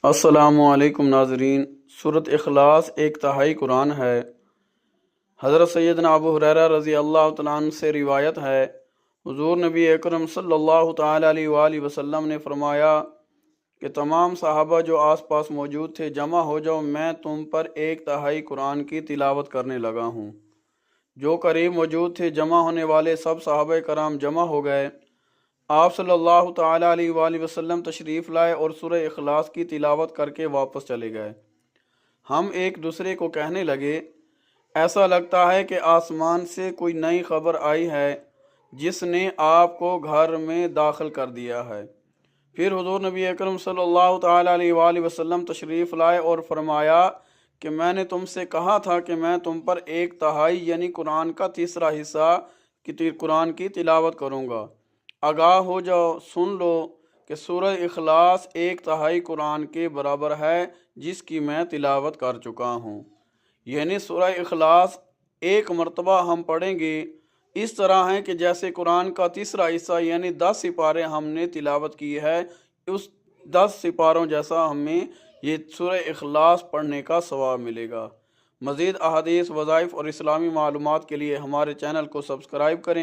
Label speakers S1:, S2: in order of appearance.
S1: السلام علیکم ناظرین، سورۃ اخلاص ایک تہائی قرآن ہے۔ حضرت سیدنا ابو ہریرہ رضی اللہ تعالیٰ عنہ سے روایت ہے، حضور نبی اکرم صلی اللہ تعالیٰ علیہ وآلہ وسلم نے فرمایا کہ تمام صحابہ جو آس پاس موجود تھے جمع ہو جاؤ، میں تم پر ایک تہائی قرآن کی تلاوت کرنے لگا ہوں۔ جو قریب موجود تھے جمع ہونے والے سب صحابہ کرام جمع ہو گئے۔ آپ صلی اللہ تعالیٰ علیہ وآلہ وسلم تشریف لائے اور سورہ اخلاص کی تلاوت کر کے واپس چلے گئے۔ ہم ایک دوسرے کو کہنے لگے، ایسا لگتا ہے کہ آسمان سے کوئی نئی خبر آئی ہے جس نے آپ کو گھر میں داخل کر دیا ہے۔ پھر حضور نبی اکرم صلی اللہ تعالیٰ علیہ وآلہ وسلم تشریف لائے اور فرمایا کہ میں نے تم سے کہا تھا کہ میں تم پر ایک تہائی یعنی قرآن کا تیسرا حصہ قرآن کی تلاوت کروں گا۔ آگاہ ہو جاؤ، سن لو کہ سورہ اخلاص ایک تہائی قرآن کے برابر ہے جس کی میں تلاوت کر چکا ہوں۔ یعنی سورہ اخلاص ایک مرتبہ ہم پڑھیں گے اس طرح ہے کہ جیسے قرآن کا تیسرا حصہ یعنی 10 سپارے ہم نے تلاوت کی ہے، اس 10 سپاروں جیسا ہمیں یہ سورہ اخلاص پڑھنے کا ثواب ملے گا۔ مزید احادیث، وظائف اور اسلامی معلومات کے لیے ہمارے چینل کو سبسکرائب کریں۔